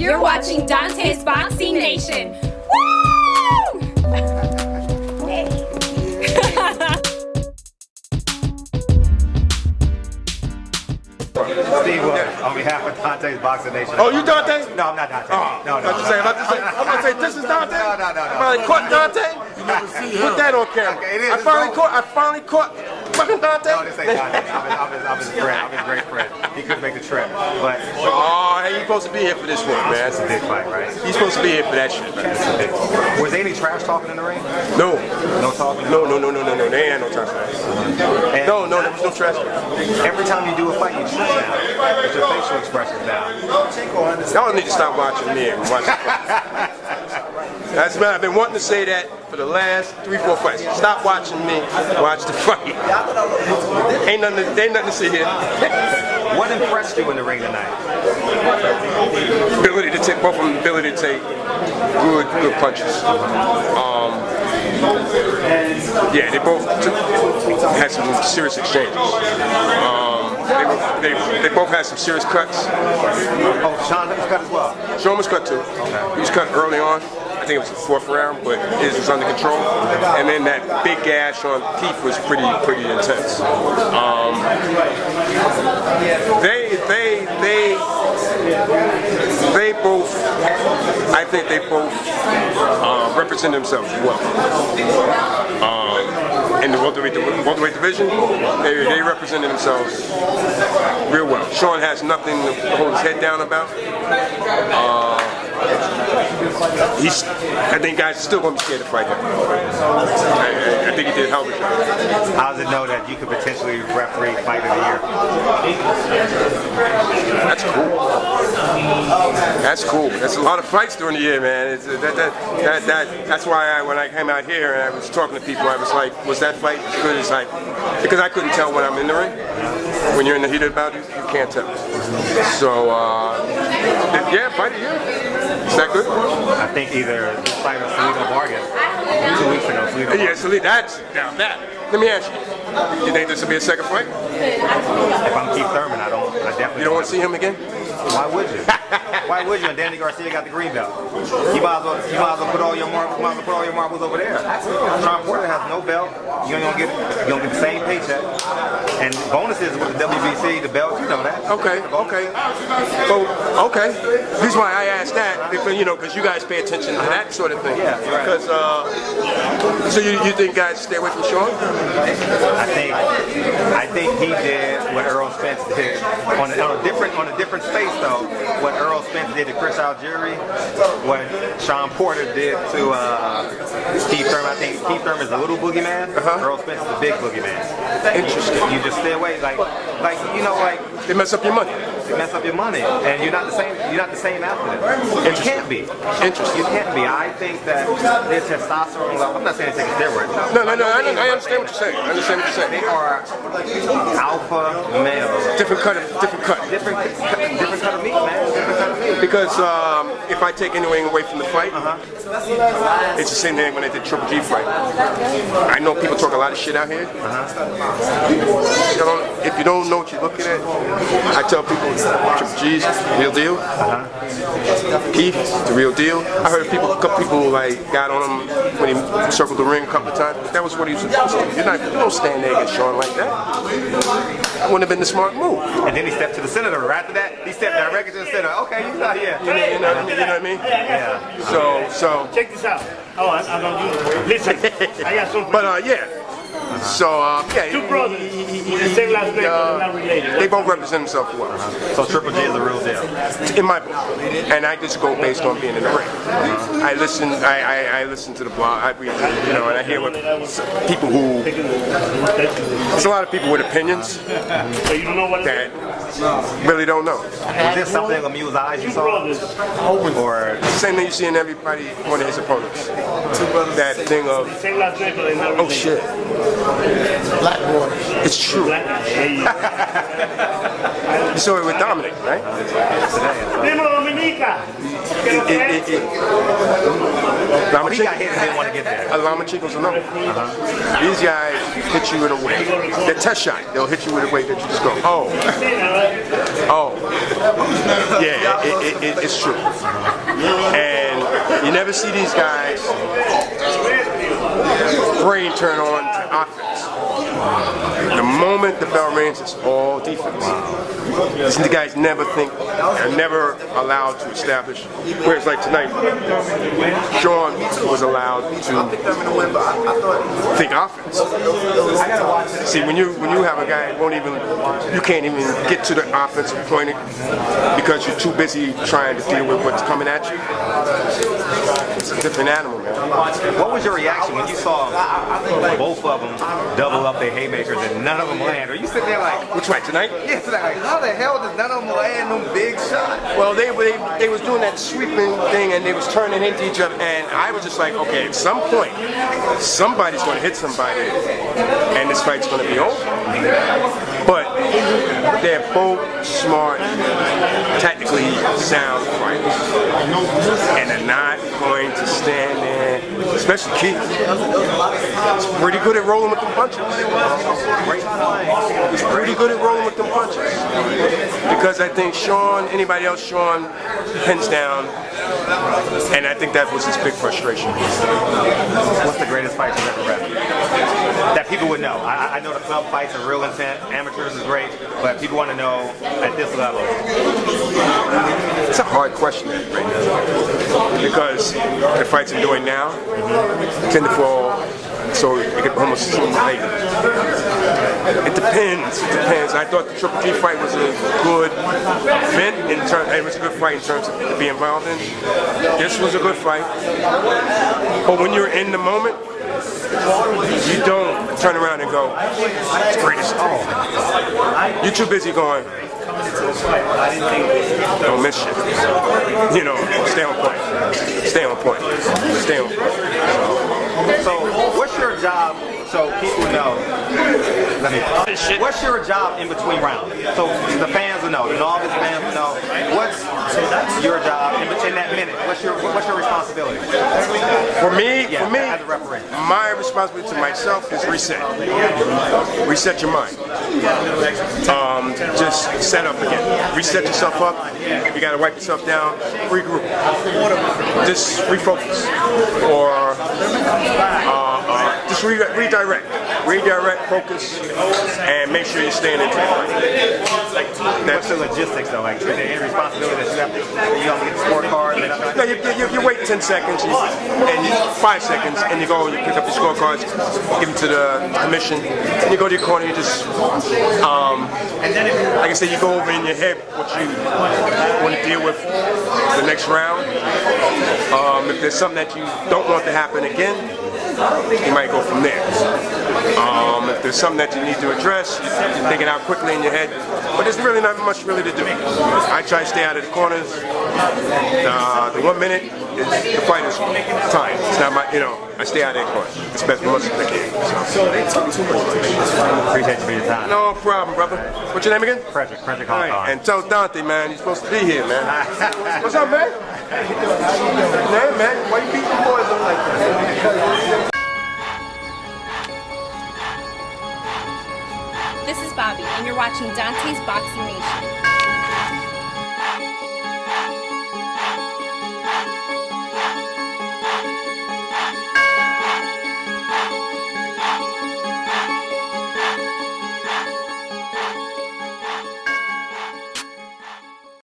You're watching Dante's Boxing Nation. Woo! Steve Willis, on behalf of Dante's Boxing Nation. Oh, you Dante? No, I'm not Dante. Oh, no. I'm about to say, this is Dante? No. I finally caught Dante? Put that on camera. Okay, it is. I finally caught fucking Dante? No, this ain't Dante. I'm his friend. I'm his great friend. He couldn't make the trip. But oh, hey, he's supposed to be here for this one, man. it's a big fight, right? He's supposed to be here for that shit, man. Was there any trash talking in the ring? No. No talking? No. There ain't no trash talking. No, there was no trash talking. Every time you do a fight, you trip now. It's your facial expressions now. Y'all need to stop watching me and watch the fight. That's man, I've been wanting to say that for the last 3-4 fights. Stop watching me, watch the fight. Ain't nothing to see here. What impressed you in the ring tonight? Ability to take, both of them ability to take good punches. Yeah, they both had some serious exchanges. They both had some serious cuts. Oh, Sean was cut as well? Sean was cut too. Okay. He was cut early on. I think it was the 4th round, but his was under control. And then that big gash on Keith was pretty intense. They both, I think they both represent themselves well. In the welterweight division, they represented themselves real well. Sean has nothing to hold his head down about. I think guys are still going to be scared to fight him. I think he did a hell of a job. How does it know that you could potentially referee fight of the year? That's cool. That's cool. That's a lot of fights during the year, man. That's why when I came out here and I was talking to people, I was like, was that fight as good as because I couldn't tell when I'm in the ring. When you're in the heat of the battle, you can't tell. So, yeah, fight of the year. Is that good? I think either this fight or Salido Vargas 2 weeks ago. Yeah, Salido, that's now that. Let me ask you. You think this will be a second fight? If I'm Keith Thurman, I definitely. You don't want to see him again? Why would you? Why would you? And Danny Garcia got the green belt. You might as well put all your marbles over there. Thurman-Porter has no belt. You're gonna get the same paycheck. And bonuses with the WBC, the belt, you know that. Okay. So, okay. The reason why I asked that, because you guys pay attention to that sort of thing. Yeah, right. Because, so you think guys stay away from Sean? I think he did what Earl Spence did on a different space though. What Earl Spence did to Chris Algieri, what Sean Porter did to Keith Thurman. I think Keith Thurman is a little boogeyman. Earl Spence is a big boogeyman. Interesting. You just stay away, like they mess up your money. They mess up your money, and you're not the same. You're not the same after that. You can't be. Interesting. You can't be. I think that their testosterone level. I'm not saying take steroids. No. I understand what you're saying. They are alpha males. Different cut of meat, man. Different cut of meat. Because if I take anything away from the fight, it's the same thing when they did Triple G fight. I know people talk a lot of shit out here. If you don't know what you're looking at, I tell people Triple G's real deal. Keith, the real deal. I heard a couple people got on him when he circled the ring a couple of times. That was what he was supposed to do. You don't stand there against Sean like that. That wouldn't have been the smart move. And then he stepped to the center. After that, he stepped directly to the center. Okay, he's not here. You know what I mean? Yeah. So. Check this out. Oh, I don't use it. Listen, I got something. But yeah. So yeah. Two brothers with the same last name, but not related. They both represent themselves well. So Triple G is the real deal. In my book. And I just go based on being in the ring. I listen to the blog, I read, and I hear what people who, there's a lot of people with opinions So you don't know what that really don't know. Was there something that amused eyes you saw? Or It's the same thing you see in everybody, one of his opponents. That thing of, same last name, but they're not related. oh shit. It's true. You saw it with Dominic, right? Dímelo, Dominica. When he got hit and didn't want to get there. Lama Chico's a number. These guys hit you in a way. They're test shot. They'll hit you in a way that you just go, oh. Yeah, it's true. And you never see these guys' brain turn on to offense. The moment the bell rings, it's all defense. These guys never think, they're never allowed to establish. Whereas like tonight, Sean was allowed to think offense. See, when you have a guy who you can't even get to the offensive point because you're too busy trying to deal with what's coming at you. It's a different animal, man. What was your reaction when you saw both of them double up their haymakers and none of them land? Are you sitting there like, which way, tonight? Yeah, like, how the hell did none of them land them big shots? Well, they was doing that sweeping thing and they was turning into each other, and I was just like, okay, at some point, somebody's going to hit somebody, and this fight's going to be over. But they're both smart, tactically sound fighters, and they're not going to stand there, especially Keith. He's pretty good at rolling with the punches. He's pretty good at rolling with the punches. Because I think anybody else Sean pins down, and I think that was his big frustration. What's the greatest fight you've ever read? That people would know. I know the club fights are real intense, amateurs is great, but people want to know at this level. It's a hard question right now. Because the fights I'm doing now tend to fall, so it could almost seem related. It depends. I thought the Triple G fight was a good event it was a good fight in terms of to be involved in. This was a good fight. But when you're in the moment, you don't turn around and go, it's greatest. You're too busy going, don't miss shit. You know, stay on point. Stay on point. Stay on point. So, what's your job? So people know. What's your job in between rounds? So the fans will know. The novice fans will know. What's your job in that minute? What's your responsibility? For me, as a referee, my responsibility to myself is reset. Reset your mind. Just set up again. Reset yourself up. You got to wipe yourself down. Regroup. Just refocus. Or just redirect, focus, and make sure you're staying in track. What's the logistics though? Like, is there any responsibility that you have to get the scorecard? No, you wait 10 seconds and 5 seconds, and you go and you pick up your scorecards, give them to the commission, and you go to your corner. You just, like I said, you go over in your head what you want to deal with the next round. If there's something that you don't want to happen again, you might go from there. If there's something that you need to address, you think it out quickly in your head. But there's really not much really to do. I try to stay out of the corners. The 1 minute is the fighter's time. It's not my, I stay out of the corners. It's best for most of the game. Appreciate you for your time. No problem, brother. What's your name again? Frederick Hong Kong. And tell Dante, man, you're supposed to be here, man. What's up, man? Man, why you beating the boys up like that? This is Bobby, and you're watching Dante's Boxing Nation.